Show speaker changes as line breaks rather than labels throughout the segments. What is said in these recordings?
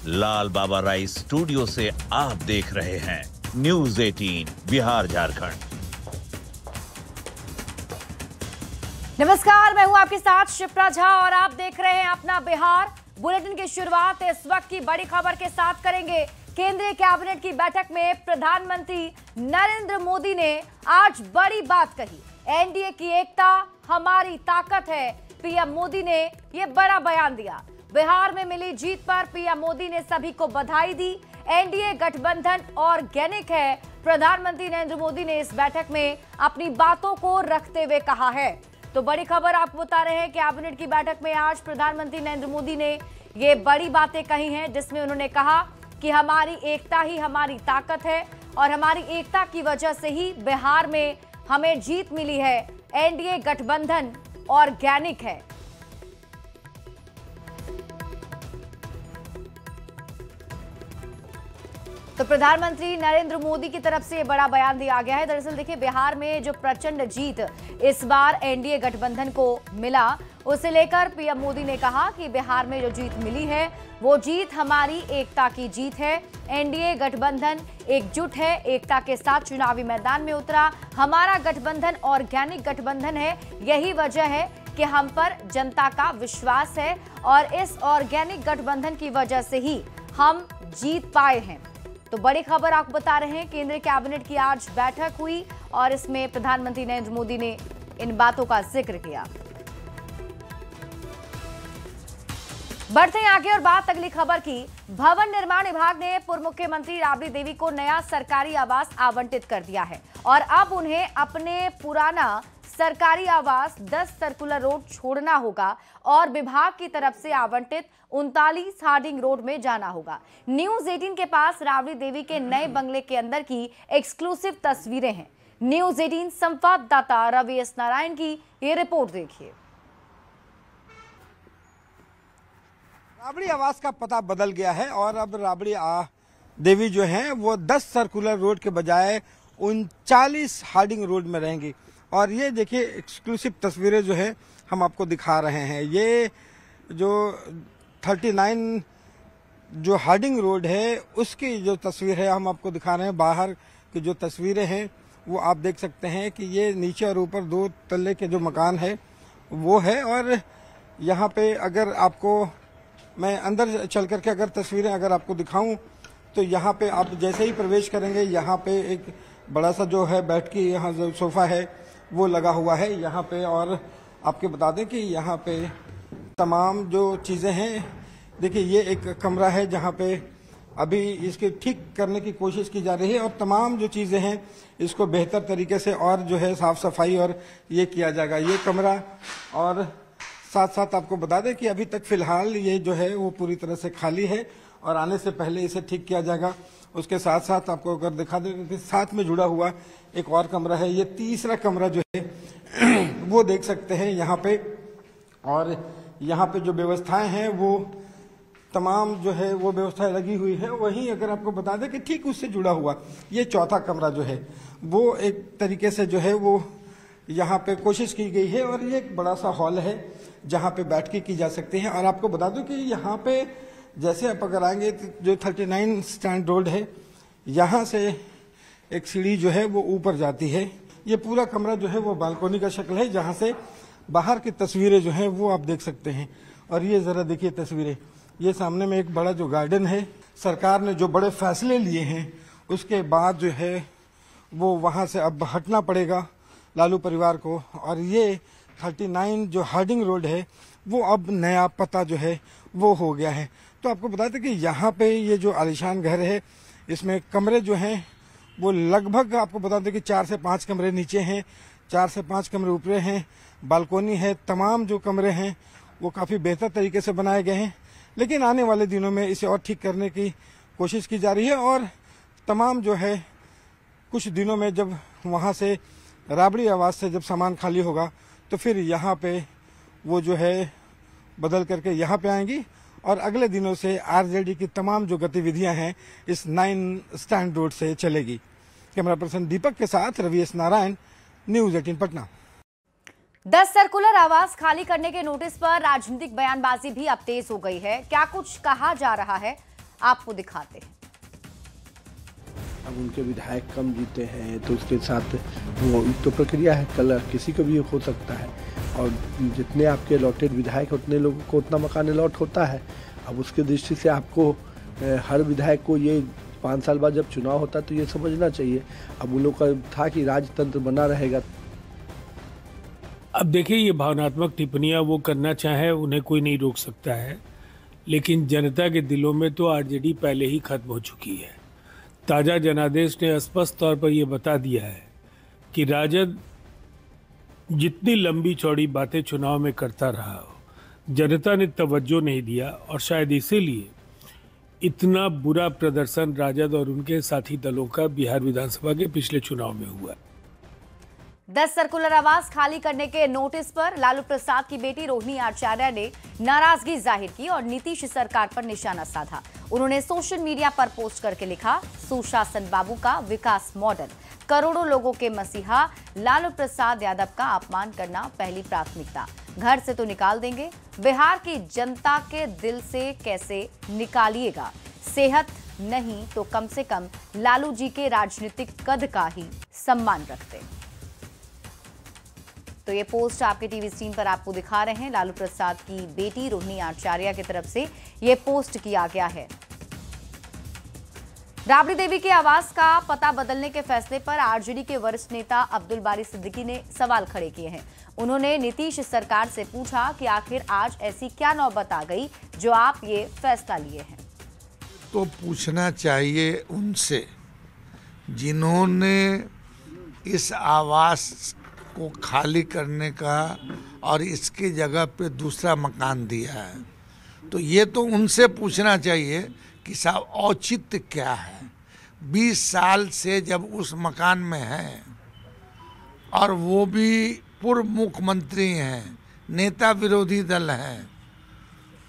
लाल बाबा rice studio से आप देख रहे हैं न्यूज 18 बिहार झारखंड।
नमस्कार, मैं हूं आपके साथ शिप्रा झा और आप देख रहे हैं अपना बिहार। बुलेटिन की शुरुआत इस वक्त की बड़ी खबर के साथ करेंगे। केंद्रीय कैबिनेट की बैठक में प्रधानमंत्री नरेंद्र मोदी ने आज बड़ी बात कही। एनडीए की एकता हमारी ताकत है, पीएम मोदी ने यह बड़ा बयान दिया। बिहार में मिली जीत पर पीएम मोदी ने सभी को बधाई दी। एनडीए गठबंधन ऑर्गेनिक है, प्रधानमंत्री नरेंद्र मोदी ने इस बैठक में अपनी बातों को रखते हुए कहा है। तो बड़ी खबर आपको बता रहे हैं, कैबिनेट की बैठक में आज प्रधानमंत्री नरेंद्र मोदी ने ये बड़ी बातें कही हैं, जिसमें उन्होंने कहा कि हमारी एकता ही हमारी ताकत है और हमारी एकता की वजह से ही बिहार में हमें जीत मिली है। एनडीए गठबंधन ऑर्गेनिक है। तो प्रधानमंत्री नरेंद्र मोदी की तरफ से बड़ा बयान दिया गया है। दरअसल देखिए, बिहार में जो प्रचंड जीत इस बार एनडीए गठबंधन को मिला, उसे लेकर पीएम मोदी ने कहा कि बिहार में जो जीत मिली है वो जीत हमारी एकता की जीत है। एनडीए गठबंधन एकजुट है, एकता के साथ चुनावी मैदान में उतरा। हमारा गठबंधन ऑर्गेनिक गठबंधन है, यही वजह है कि हम पर जनता का विश्वास है और इस ऑर्गेनिक गठबंधन की वजह से ही हम जीत पाए हैं। तो बड़ी खबर आपको बता रहे हैं, केंद्रीय कैबिनेट की आज बैठक हुई और इसमें प्रधानमंत्री नरेंद्र मोदी ने इन बातों का जिक्र किया। बढ़ते हैं आगे और बात अगली खबर की। भवन निर्माण विभाग ने पूर्व मुख्यमंत्री राबड़ी देवी को नया सरकारी आवास आवंटित कर दिया है और अब उन्हें अपने पुराना सरकारी आवास 10 सर्कुलर रोड छोड़ना होगा और विभाग की तरफ से आवंटित 39 हार्डिंग रोड में जाना होगा। न्यूज 18 के पास राबड़ी देवी के नए बंगले के अंदर की एक्सक्लूसिव तस्वीरें हैं। न्यूज 18 संवाददाता रवि एस नारायण की ये रिपोर्ट देखिए।
राबड़ी आवास का पता बदल गया है और अब राबड़ी देवी जो हैं वो 10 सर्कुलर रोड के बजाय 39 हार्डिंग रोड में रहेंगी। और ये देखिए एक्सक्लूसिव तस्वीरें जो है हम आपको दिखा रहे हैं। ये जो 39 जो हार्डिंग रोड है उसकी जो तस्वीर है हम आपको दिखा रहे हैं। बाहर की जो तस्वीरें हैं वो आप देख सकते हैं कि ये नीचे और ऊपर 2 तल्ले के जो मकान है वो है। और यहाँ पे अगर आपको मैं अंदर चल करके अगर तस्वीरें अगर आपको दिखाऊं तो यहाँ पे आप जैसे ही प्रवेश करेंगे यहाँ पे एक बड़ा सा जो है बैठ के यहाँ जो सोफा है वो लगा हुआ है यहाँ पे। और आपके बता दें कि यहाँ पे तमाम जो चीज़ें हैं, देखिए ये एक कमरा है जहाँ पे अभी इसके ठीक करने की कोशिश की जा रही है और तमाम जो चीज़ें हैं इसको बेहतर तरीके से और जो है साफ सफाई और ये किया जाएगा ये कमरा। और साथ साथ आपको बता दें कि अभी तक फिलहाल ये जो है वो पूरी तरह से खाली है और आने से पहले इसे ठीक किया जाएगा। उसके साथ साथ आपको अगर दिखा दें कि साथ में जुड़ा हुआ एक और कमरा है, ये तीसरा कमरा जो है वो देख सकते हैं यहाँ पे। और यहाँ पे जो व्यवस्थाएं हैं वो तमाम जो है वो व्यवस्थाएं लगी हुई है। वहीं अगर आपको बता दें कि ठीक उससे जुड़ा हुआ ये चौथा कमरा जो है वो एक तरीके से जो है वो यहाँ पे कोशिश की गई है और ये एक बड़ा सा हॉल है जहाँ पे बैठ के की जा सकती है। और आपको बता दूं कि यहाँ पे जैसे आप अगर आएंगे तो जो 39 स्टैंड रोड है यहाँ से एक सीढ़ी जो है वो ऊपर जाती है। ये पूरा कमरा जो है वो बालकोनी का शक्ल है जहाँ से बाहर की तस्वीरें जो है वो आप देख सकते हैं। और ये जरा देखिए तस्वीरें, ये सामने में एक बड़ा जो गार्डन है। सरकार ने जो बड़े फैसले लिए हैं उसके बाद जो है वो वहाँ से अब हटना पड़ेगा लालू परिवार को। और ये 39 जो हार्डिंग रोड है वो अब नया पता जो है वो हो गया है। तो आपको बता दें कि यहाँ पे ये जो आलीशान घर है इसमें कमरे जो हैं वो लगभग आपको बता दें कि 4 से 5 कमरे नीचे हैं, 4 से 5 कमरे ऊपर हैं, बालकोनी है। तमाम जो कमरे हैं वो काफ़ी बेहतर तरीके से बनाए गए हैं, लेकिन आने वाले दिनों में इसे और ठीक करने की कोशिश की जा रही है। और तमाम जो है कुछ दिनों में जब वहाँ से राबड़ी आवास से जब सामान खाली होगा तो फिर यहाँ पे वो जो है बदल करके यहाँ पे आएंगी और अगले दिनों से आरजेडी की तमाम जो गतिविधियां हैं इस 9 स्टैंड रोड से चलेगी। कैमरा पर्सन दीपक के साथ रवि एस नारायण, न्यूज 18 पटना।
10 सर्कुलर आवास खाली करने के नोटिस पर राजनीतिक बयानबाजी भी अब तेज हो गई है। क्या कुछ कहा जा रहा है, आपको दिखाते हैं।
अब उनके विधायक कम जीते हैं तो उसके साथ वो तो प्रक्रिया है, कल किसी को भी हो सकता है, और जितने आपके अलॉटेड विधायक उतने लोगों को उतना मकान अलॉट होता है। अब उसके दृष्टि से आपको हर विधायक को ये 5 साल बाद जब चुनाव होता है तो ये समझना चाहिए। अब उन लोग का था कि राजतंत्र बना रहेगा।
अब देखिए, ये भावनात्मक टिप्पणियां वो करना चाहे उन्हें कोई नहीं रोक सकता है, लेकिन जनता के दिलों में तो आरजेडी पहले ही खत्म हो चुकी है। ताज़ा जनादेश ने स्पष्ट तौर पर यह बता दिया है कि राजद जितनी लंबी चौड़ी बातें चुनाव में करता रहा हो, जनता ने तवज्जो नहीं दिया, और शायद इसीलिए इतना बुरा प्रदर्शन राजद और उनके साथी दलों का बिहार विधानसभा के पिछले चुनाव में हुआ।
10 सर्कुलर आवास खाली करने के नोटिस पर लालू प्रसाद की बेटी रोहिणी आचार्य ने नाराजगी जाहिर की और नीतीश सरकार पर निशाना साधा। उन्होंने सोशल मीडिया पर पोस्ट करके लिखा, सुशासन बाबू का विकास मॉडल, करोड़ों लोगों के मसीहा लालू प्रसाद यादव का अपमान करना पहली प्राथमिकता। घर से तो निकाल देंगे, बिहार की जनता के दिल से कैसे निकालिएगा। सेहत नहीं तो कम से कम लालू जी के राजनीतिक कद का ही सम्मान रखते। तो ये पोस्ट आपके टीवी स्क्रीन पर आपको दिखा रहे हैं। लालू प्रसाद की बेटी रोहिणी आचार्य की तरफ से ये पोस्ट किया गया है। राबड़ी देवी के आवास का पता बदलने के फैसले पर आरजेडी के वरिष्ठ नेता अब्दुल बारी सिद्दीकी ने सवाल खड़े किए हैं। उन्होंने नीतीश सरकार से पूछा कि आखिर आज ऐसी क्या नौबत आ गई जो आप ये फैसला लिए हैं।
तो पूछना चाहिए उनसे जिन्होंने इस आवास को खाली करने का और इसकी जगह पे दूसरा मकान दिया है, तो ये तो उनसे पूछना चाहिए कि साहब औचित्य क्या है। 20 साल से जब उस मकान में हैं और वो भी पूर्व मुख्यमंत्री हैं, नेता विरोधी दल हैं,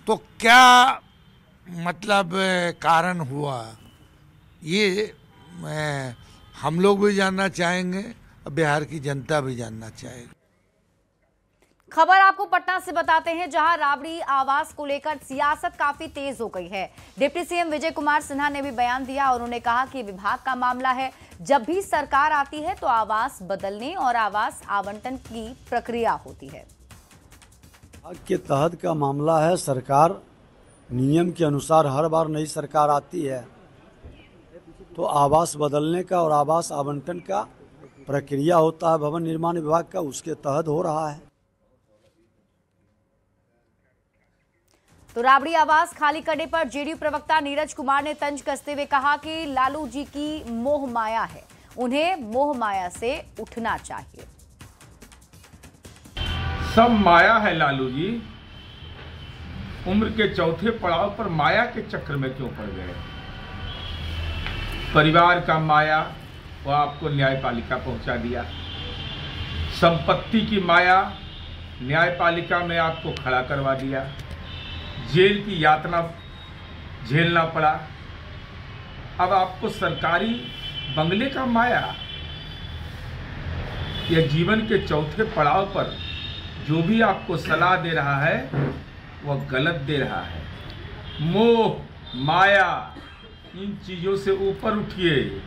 तो क्या मतलब कारण हुआ, ये हम लोग भी जानना चाहेंगे, बिहार की जनता भी जानना चाहेगी।
खबर आपको पटना से बताते हैं, जहां राबड़ी आवास को लेकर सियासत काफी तेज हो गई है। डिप्टी सीएम विजय कुमार सिन्हा ने भी बयान दिया और उन्होंने कहा कि विभाग का मामला है, जब भी सरकार आती है तो आवास बदलने और आवास आवंटन की प्रक्रिया होती है।
के तहत का मामला है, सरकार नियम के अनुसार हर बार नई सरकार आती है तो आवास बदलने का और आवास आवंटन का प्रक्रिया होता है भवन निर्माण विभाग का, उसके तहत हो रहा है।
तो राबड़ी आवास खाली करने पर जेडीयू प्रवक्ता नीरज कुमार ने तंज कसते हुए कहा कि लालू जी की मोह माया है, उन्हें मोह माया से उठना चाहिए।
सब माया है लालू जी, उम्र के चौथे पड़ाव पर माया के चक्र में क्यों पड़ गए। परिवार का माया वो आपको न्यायपालिका पहुंचा दिया, संपत्ति की माया न्यायपालिका में आपको खड़ा करवा दिया, जेल की यातना झेलना पड़ा। अब आपको सरकारी बंगले का माया, यह जीवन के चौथे पड़ाव पर जो भी आपको सलाह दे रहा है वह गलत दे रहा है। मोह माया इन चीजों से ऊपर उठिए।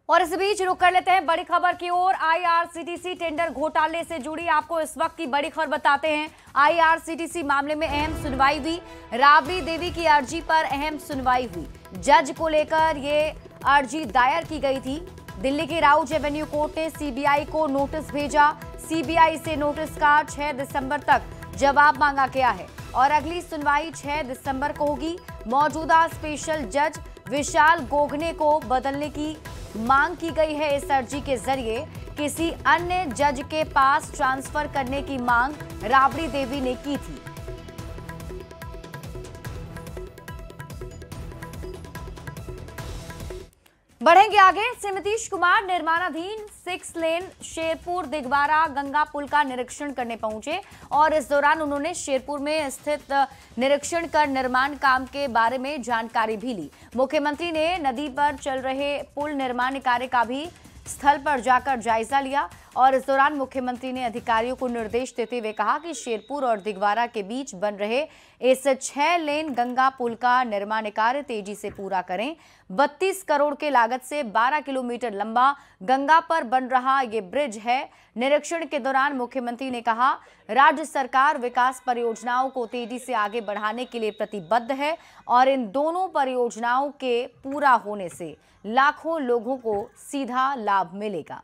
और इस बीच रुक कर लेते हैं बड़ी खबर की ओर। आईआरसीटीसी टेंडर घोटाले से जुड़ी आपको इस वक्त की बड़ी खबर बताते हैं। आईआरसीटीसी मामले में अहम सुनवाई हुई, राबड़ी देवी की अर्जी पर अहम सुनवाई हुई। जज को लेकर ये अर्जी दायर की गई थी। दिल्ली की राउज एवेन्यू कोर्ट ने सीबीआई को नोटिस भेजा। सीबीआई से नोटिस का 6 दिसंबर तक जवाब मांगा गया है और अगली सुनवाई 6 दिसंबर को होगी। मौजूदा स्पेशल जज विशाल गोगने को बदलने की मांग की गई है। इस अर्जी के जरिए किसी अन्य जज के पास ट्रांसफर करने की मांग राबड़ी देवी ने की थी। बढ़ेंगे आगे। नीतीश कुमार निर्माणाधीन 6 लेन शेरपुर दिगवारा गंगा पुल का निरीक्षण करने पहुंचे और इस दौरान उन्होंने शेरपुर में स्थित निरीक्षण कर निर्माण काम के बारे में जानकारी भी ली। मुख्यमंत्री ने नदी पर चल रहे पुल निर्माण कार्य का भी स्थल पर जाकर जायजा लिया और इस दौरान मुख्यमंत्री ने अधिकारियों को निर्देश देते हुए कहा कि शेरपुर और दिगवारा के बीच बन रहे इस 6 लेन गंगा पुल का निर्माण कार्य तेजी से पूरा करें। 32 करोड़ के लागत से 12 किलोमीटर लंबा गंगा पर बन रहा ये ब्रिज है। निरीक्षण के दौरान मुख्यमंत्री ने कहा, राज्य सरकार विकास परियोजनाओं को तेजी से आगे बढ़ाने के लिए प्रतिबद्ध है और इन दोनों परियोजनाओं के पूरा होने से लाखों लोगों को सीधा लाभ मिलेगा।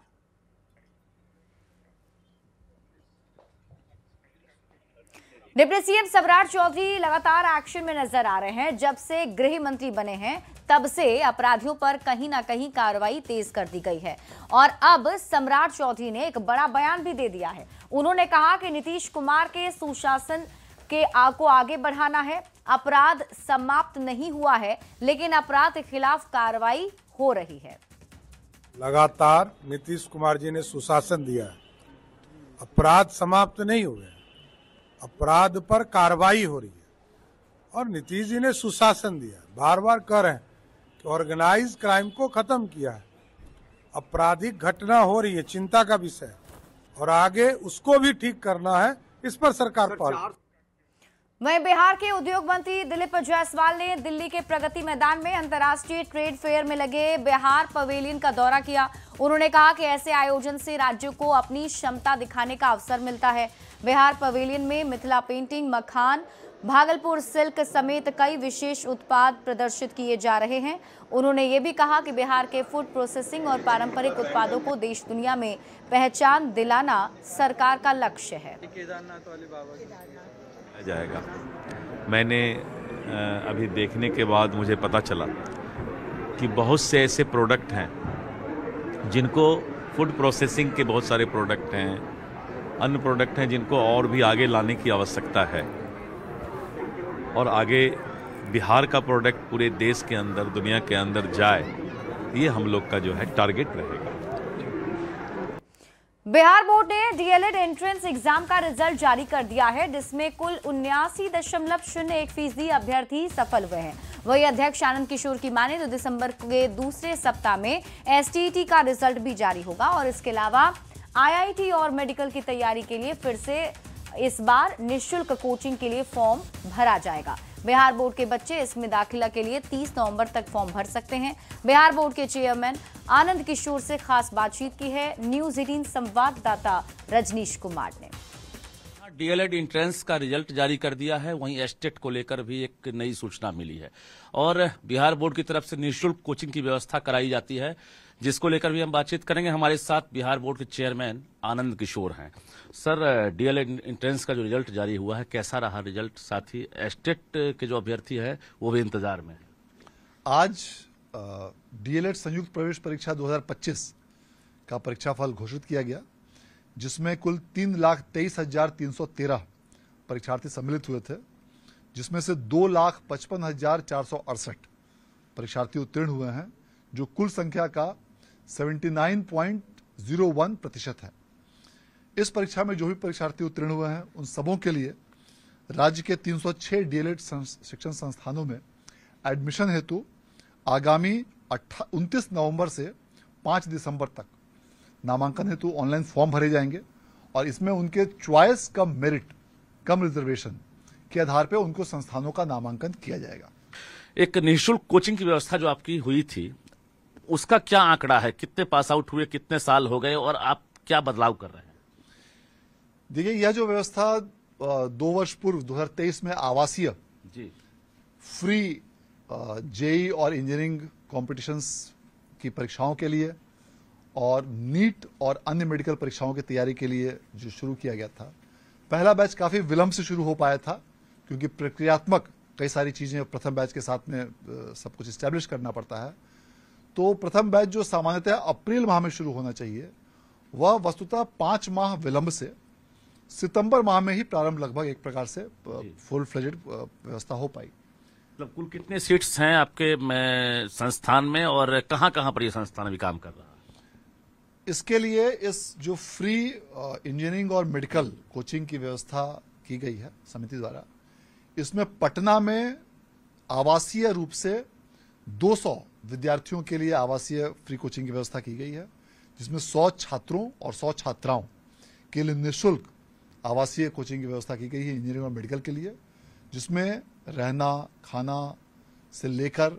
डिप्टी सीएम सम्राट चौधरी लगातार एक्शन में नजर आ रहे हैं। जब से गृह मंत्री बने हैं तब से अपराधियों पर कहीं ना कहीं कार्रवाई तेज कर दी गई है और अब सम्राट चौधरी ने एक बड़ा बयान भी दे दिया है। उन्होंने कहा कि नीतीश कुमार के सुशासन को आगे बढ़ाना है। अपराध समाप्त नहीं हुआ है, लेकिन अपराध के खिलाफ कार्रवाई हो रही है।
लगातार नीतीश कुमार जी ने सुशासन दिया है, अपराध समाप्त नहीं हुए, अपराध पर कार्रवाई हो रही है और नीतीश जी ने सुशासन दिया। बार बार कह रहे हैं कि ऑर्गेनाइज क्राइम को खत्म किया है, आपराधिक घटना हो रही है, चिंता का विषय और आगे उसको भी ठीक करना है। इस पर सरकार पहल।
वहीं बिहार के उद्योग मंत्री दिलीप जायसवाल ने दिल्ली के प्रगति मैदान में अंतर्राष्ट्रीय ट्रेड फेयर में लगे बिहार पवेलियन का दौरा किया। उन्होंने कहा कि ऐसे आयोजन से राज्यों को अपनी क्षमता दिखाने का अवसर मिलता है। बिहार पवेलियन में मिथिला पेंटिंग, मखान, भागलपुर सिल्क समेत कई विशेष उत्पाद प्रदर्शित किए जा रहे हैं। उन्होंने ये भी कहा कि बिहार के फूड प्रोसेसिंग और पारंपरिक उत्पादों को देश दुनिया में पहचान दिलाना सरकार का लक्ष्य है।
जाएगा। मैंने अभी देखने के बाद मुझे पता चला कि बहुत से ऐसे प्रोडक्ट हैं जिनको फूड प्रोसेसिंग के बहुत सारे प्रोडक्ट हैं, अन्य प्रोडक्ट हैं जिनको और भी आगे लाने की आवश्यकता है और आगे बिहार का प्रोडक्ट पूरे देश के अंदर, दुनिया के अंदर जाए, ये हम लोग का जो है टारगेट रहेगा।
बिहार बोर्ड ने डीएलएड एंट्रेंस एग्जाम का रिजल्ट जारी कर दिया है, जिसमें कुल 79.01% अभ्यर्थी सफल हुए हैं। वही अध्यक्ष आनंद किशोर की माने तो दिसंबर के दूसरे सप्ताह में एसटीईटी का रिजल्ट भी जारी होगा और इसके अलावा आईआईटी और मेडिकल की तैयारी के लिए फिर से इस बार निःशुल्क कोचिंग के लिए फॉर्म भरा जाएगा। बिहार बोर्ड के बच्चे इसमें दाखिला के लिए 30 नवंबर तक फॉर्म भर सकते हैं। बिहार बोर्ड के चेयरमैन आनंद किशोर से खास बातचीत की है न्यूज 18 संवाददाता रजनीश कुमार ने।
डीएलएड एंट्रेंस का रिजल्ट जारी कर दिया है, वहीं एस्टेट को लेकर भी एक नई सूचना मिली है और बिहार बोर्ड की तरफ से निःशुल्क कोचिंग की व्यवस्था कराई जाती है, जिसको लेकर भी हम बातचीत करेंगे। हमारे साथ बिहार बोर्ड के चेयरमैन आनंद किशोर हैं। सर, डीएलएड एंट्रेंस का जो रिजल्ट जारी हुआ है, कैसा रहा रिजल्ट? साथ ही एस्टेट के जो अभ्यर्थी है वो भी इंतजार में।
आज डीएलएड संयुक्त प्रवेश परीक्षा 2025 का परीक्षाफल घोषित किया गया, जिसमें कुल 3,23,313 परीक्षार्थी सम्मिलित हुए थे, जिसमें से 2,55,468 परीक्षार्थी उत्तीर्ण हुए हैं, जो कुल संख्या का 79.01% है। इस परीक्षा में जो भी परीक्षार्थी उत्तीर्ण हुए हैं उन सबों के लिए राज्य के 306 डीएलएड शिक्षण संस्थानों में एडमिशन हेतु आगामी 29 नवंबर से 5 दिसंबर तक नामांकन हेतु ऑनलाइन फॉर्म भरे जाएंगे और इसमें उनके चॉइस कम मेरिट कम रिजर्वेशन के आधार पर उनको संस्थानों का नामांकन किया जाएगा।
एक निःशुल्क कोचिंग की व्यवस्था जो आपकी हुई थी, उसका क्या आंकड़ा है? कितने पास आउट हुए, कितने साल हो गए और आप क्या बदलाव कर रहे हैं?
देखिए, यह जो व्यवस्था 2 वर्ष पूर्व 2023 में आवासीय फ्री जेई और इंजीनियरिंग कॉम्पिटिशन्स की परीक्षाओं के लिए और नीट और अन्य मेडिकल परीक्षाओं की तैयारी के लिए जो शुरू किया गया था, पहला बैच काफी विलंब से शुरू हो पाया था क्योंकि प्रक्रियात्मक कई सारी चीजें प्रथम बैच के साथ में सब कुछ इस्टेब्लिश करना पड़ता है। तो प्रथम बैच जो सामान्यतः अप्रैल माह में शुरू होना चाहिए, वह वस्तुतः 5 माह विलंब से सितंबर माह में ही प्रारंभ लगभग एक प्रकार से फुल फ्लेजेड व्यवस्था हो पाई।
मतलब कुल कितने सीट्स हैं आपके संस्थान में और कहां-कहां पर यह संस्थान अभी काम कर रहा है?
इसके लिए इस जो फ्री इंजीनियरिंग और मेडिकल कोचिंग की व्यवस्था की गई है समिति द्वारा, इसमें पटना में आवासीय रूप से 200 विद्यार्थियों के लिए आवासीय फ्री कोचिंग की व्यवस्था की गई है, जिसमें 100 छात्रों और 100 छात्राओं के लिए निःशुल्क आवासीय कोचिंग की व्यवस्था की गई है इंजीनियरिंग और मेडिकल के लिए, जिसमें रहना, खाना से लेकर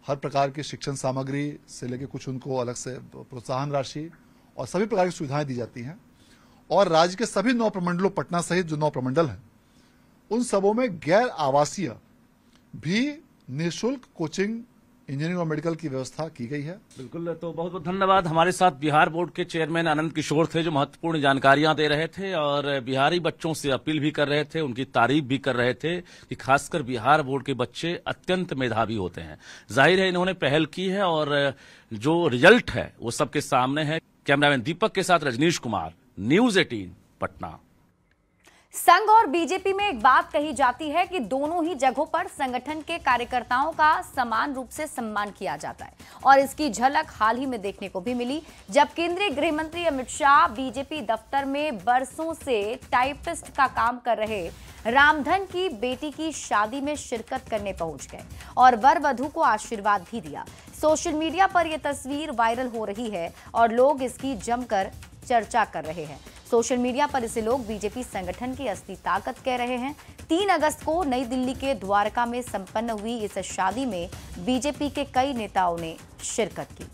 हर प्रकार की शिक्षण सामग्री से लेकर कुछ उनको अलग से प्रोत्साहन राशि और सभी प्रकार की सुविधाएं दी जाती हैं। और राज्य के सभी 9 प्रमंडलों, पटना सहित जो 9 प्रमंडल हैं, उन सबों में गैर आवासीय भी निःशुल्क कोचिंग इंजीनियरिंग और मेडिकल की व्यवस्था की गई है।
बिल्कुल, तो बहुत बहुत धन्यवाद। हमारे साथ बिहार बोर्ड के चेयरमैन आनंद किशोर थे, जो महत्वपूर्ण जानकारियां दे रहे थे और बिहारी बच्चों से अपील भी कर रहे थे, उनकी तारीफ भी कर रहे थे कि खासकर बिहार बोर्ड के बच्चे अत्यंत मेधावी होते हैं। जाहिर है इन्होंने पहल की है और जो रिजल्ट है वो सबके सामने है। कैमरामैन दीपक के साथ रजनीश कुमार, न्यूज 18 पटना।
संघ और बीजेपी में एक बात कही जाती है कि दोनों ही जगहों पर संगठन के कार्यकर्ताओं का समान रूप से सम्मान किया जाता है और इसकी झलक हाल ही में देखने को भी मिली, जब केंद्रीय गृह मंत्री अमित शाह बीजेपी दफ्तर में बरसों से टाइपिस्ट का काम कर रहे रामधन की बेटी की शादी में शिरकत करने पहुंच गए और वर वधू को आशीर्वाद भी दिया। सोशल मीडिया पर यह तस्वीर वायरल हो रही है और लोग इसकी जमकर चर्चा कर रहे हैं। सोशल मीडिया पर इसे लोग बीजेपी संगठन की असली ताकत कह रहे हैं। 3 अगस्त को नई दिल्ली के द्वारका में संपन्न हुई इस शादी में बीजेपी के कई नेताओं ने शिरकत की।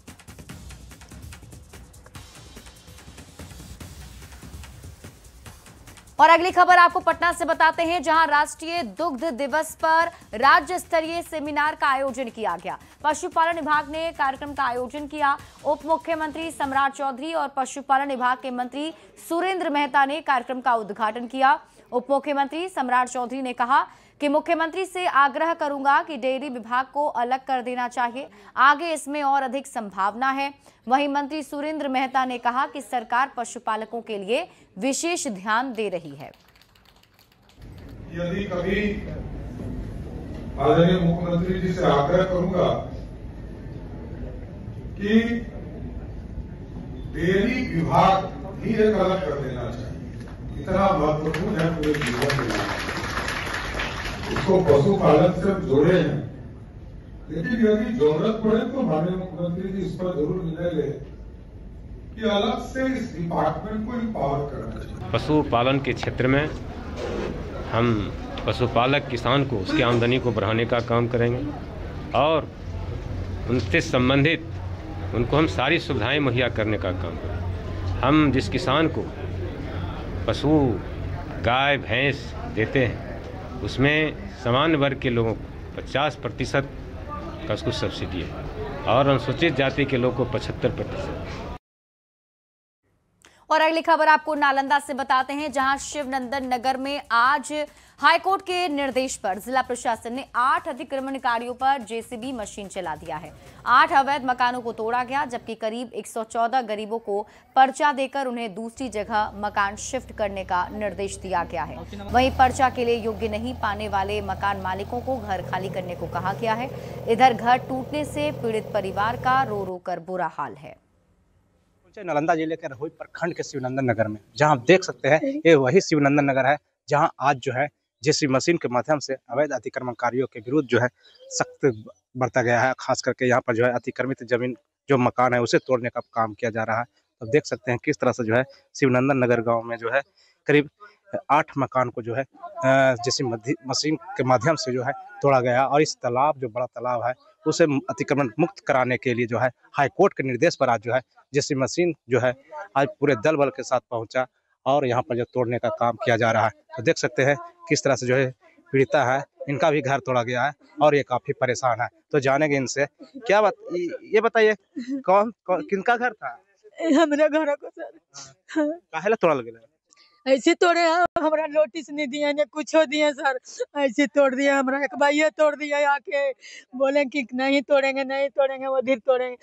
और अगली खबर आपको पटना से बताते हैं, जहां राष्ट्रीय दुग्ध दिवस पर राज्य स्तरीय सेमिनार का आयोजन किया गया। पशुपालन विभाग ने कार्यक्रम का आयोजन किया। उप मुख्यमंत्री सम्राट चौधरी और पशुपालन विभाग के मंत्री सुरेंद्र मेहता ने कार्यक्रम का उद्घाटन किया। उप मुख्यमंत्री सम्राट चौधरी ने कहा कि मुख्यमंत्री से आग्रह करूंगा कि डेयरी विभाग को अलग कर देना चाहिए, आगे इसमें और अधिक संभावना है। वहीं मंत्री सुरेंद्र मेहता ने कहा कि सरकार पशुपालकों के लिए विशेष ध्यान दे रही है।
यदि कभी आदरणीय मुख्यमंत्री जी से आग्रह करूंगा कि डेयरी विभाग ही एक अलग कर देना चाहिए, इतना महत्वपूर्ण है पूरे जीवन के लिए। इसको पशुपालन से जोड़े हैं, लेकिन यदि जरूरत पड़े तो माननीय मुख्यमंत्री जी इस पर जरूर निर्णय ले कि अलग से इस डिपार्टमेंट को एम्पावर करना चाहिए।
पशुपालन के क्षेत्र में हम पशुपालक किसान को उसकी आमदनी को बढ़ाने का काम करेंगे और उनसे संबंधित उनको हम सारी सुविधाएं मुहैया करने का काम करेंगे। हम जिस किसान को पशु गाय भैंस देते हैं उसमें सामान्य वर्ग के लोगों को 50% का उसको सब्सिडी है और अनुसूचित जाति के लोगों को 75%।
और अगली खबर आपको नालंदा से बताते हैं, जहां शिवनंदन नगर में आज हाईकोर्ट के निर्देश पर जिला प्रशासन ने 8 अतिक्रमणकारियों पर जेसीबी मशीन चला दिया है। 8 अवैध मकानों को तोड़ा गया, जबकि करीब 114 गरीबों को पर्चा देकर उन्हें दूसरी जगह मकान शिफ्ट करने का निर्देश दिया गया है। वहीं पर्चा के लिए योग्य नहीं पाने वाले मकान मालिकों को घर खाली करने को कहा गया है। इधर घर टूटने से पीड़ित परिवार का रो रो कर बुरा हाल है।
नालंदा जिले के रहोई प्रखंड के शिवनंदन नगर में, जहां आप देख सकते हैं ये वही शिवनंदन नगर है जहां आज जो है जेसीबी मशीन के माध्यम से अवैध अतिक्रमणकारियों के विरुद्ध जो है सख्त बरता गया है। खास करके यहाँ पर जो है अतिक्रमित जमीन जो मकान है उसे तोड़ने का काम किया जा रहा है। तो देख सकते हैं किस तरह से जो है शिवनंदन नगर गाँव में जो है करीब 8 मकान को जो है जेसीबी मशीन के माध्यम से जो है तोड़ा गया और इस तालाब जो बड़ा तालाब है उसे अतिक्रमण मुक्त कराने के लिए जो है हाईकोर्ट के निर्देश पर आज जो है जेसीबी मशीन जो है आज पूरे दल बल के साथ पहुंचा और यहाँ पर जो तोड़ने का काम किया जा रहा है। तो देख सकते हैं किस तरह से जो है पीड़िता है, इनका भी घर तोड़ा गया है और ये काफी परेशान है। तो जानेंगे इनसे क्या बात, ये बताइए कौन किनका घर था?
हमारे घर को सर
काहे ला तोड़ा लगे?
ऐसे तोड़े हमारा नोटिस नहीं दिया ने कुछ दिए सर, ऐसे तोड़ दिया। हमारा एक भाई तोड़ दिया आके, बोले कि नहीं तोड़ेंगे वो धीरे तोड़ेंगे।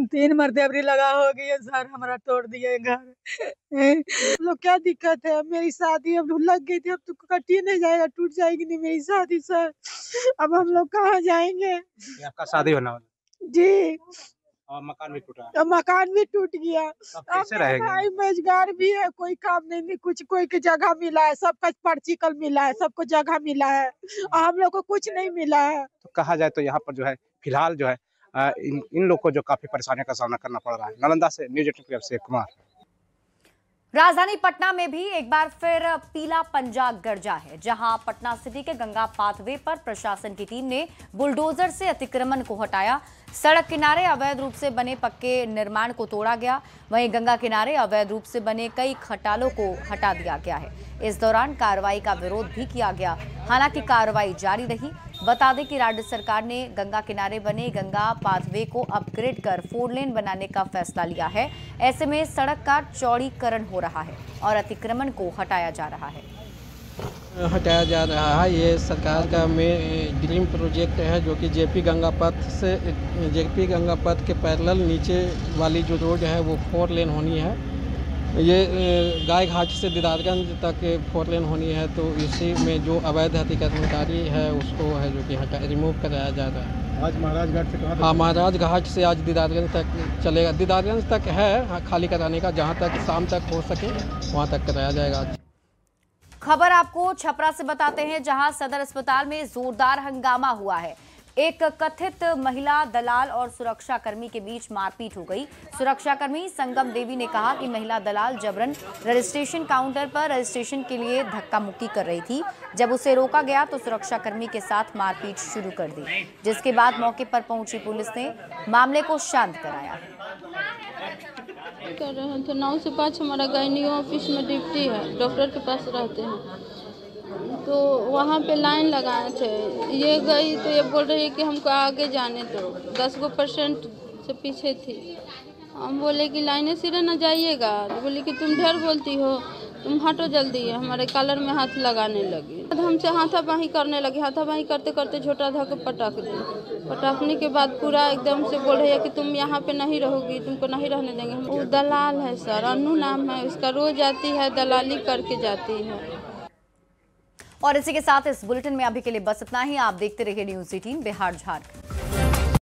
तीन मरतेबरी लगा हो गई सर, हमारा तोड़ दिए घर। लोग क्या दिक्कत है, मेरी शादी अब लग गई थी, अब तो कटी नहीं जाएगा, टूट जाएगी नहीं मेरी शादी सर। अब हम लोग कहाँ जाएंगे?
आपका शादी होना वाला
जी,
और मकान भी टूटा,
अब मकान भी टूट गया।
कैसे रहेंगे?
भाई बेरोजगार भी है, कोई काम नहीं, कुछ कोई की जगह मिला है, सबका पर्ची कल मिला है, सबको जगह मिला है, हम लोग को कुछ नहीं मिला है।
तो कहा जाए तो यहाँ पर जो है फिलहाल जो है इन लोग को जो काफी परेशानियों का सामना करना पड़ रहा है। नालंदा से न्यूज़ 18 के लिए अभिषेक कुमार।
राजधानी पटना में भी एक बार फिर पीला पंजा गरजा है, जहां पटना सिटी के गंगा पाथवे पर प्रशासन की टीम ने बुलडोजर से अतिक्रमण को हटाया। सड़क किनारे अवैध रूप से बने पक्के निर्माण को तोड़ा गया, वहीं गंगा किनारे अवैध रूप से बने कई खटालों को हटा दिया गया है। इस दौरान कार्रवाई का विरोध भी किया गया, हालांकि कार्रवाई जारी रही। बता दें कि राज्य सरकार ने गंगा किनारे बने गंगा पाथवे को अपग्रेड कर 4 लेन बनाने का फैसला लिया है। ऐसे में सड़क का चौड़ीकरण हो रहा है और अतिक्रमण को हटाया जा रहा है।
ये सरकार का ड्रीम प्रोजेक्ट है, जो कि जेपी गंगा पथ के पैरेलल नीचे वाली जो रोड है वो 4 लेन होनी है। ये गाय घाट से दीदारगंज तक 4 लेन होनी है, तो इसी में जो अवैध अतिक्रमणकारी है उसको है जो कि रिमूव कराया जा रहा है।
आज महाराज घाट से कहाँ?
हाँ, महाराज घाट से आज दीदारगंज तक चलेगा। दीदारगंज तक है खाली कराने का, जहाँ तक शाम तक हो सके वहाँ तक कराया जाएगा।
खबर आपको छपरा से बताते हैं, जहां सदर अस्पताल में जोरदार हंगामा हुआ है। एक कथित महिला दलाल और सुरक्षाकर्मी के बीच मारपीट हो गई। सुरक्षाकर्मी संगम देवी ने कहा कि महिला दलाल जबरन रजिस्ट्रेशन काउंटर पर रजिस्ट्रेशन के लिए धक्का मुक्की कर रही थी। जब उसे रोका गया तो सुरक्षाकर्मी के साथ मारपीट शुरू कर दी, जिसके बाद मौके पर पहुंची पुलिस ने मामले को शांत कराया।
कर रहे थे 9 से 5 हमारा गायनियो ऑफिस में ड्यूटी है, डॉक्टर के पास रहते हैं, तो वहाँ पे लाइन लगाए थे। ये गई तो ये बोल रही है कि हमको आगे जाने दो, 10% से पीछे थी। हम बोले कि लाइने सिरे न जाइएगा, तो बोली कि तुम ढेर बोलती हो, तुम हटो जल्दी। हमारे कॉलर में हाथ लगाने लगी, हमसे हाथापाई करने लगी। हाथापाई करते करते झोटा धो के पटक दी। पटकने के बाद पूरा एकदम से बोल रही है कि तुम यहाँ पे नहीं रहोगी, तुमको नहीं रहने देंगे। वो दलाल है सर, अन्नू नाम है उसका, रोज आती है दलाली करके जाती है।
और इसी के साथ इस बुलेटिन में अभी के लिए बस इतना ही। आप देखते रहिए न्यूज़ 18 बिहार झारखंड।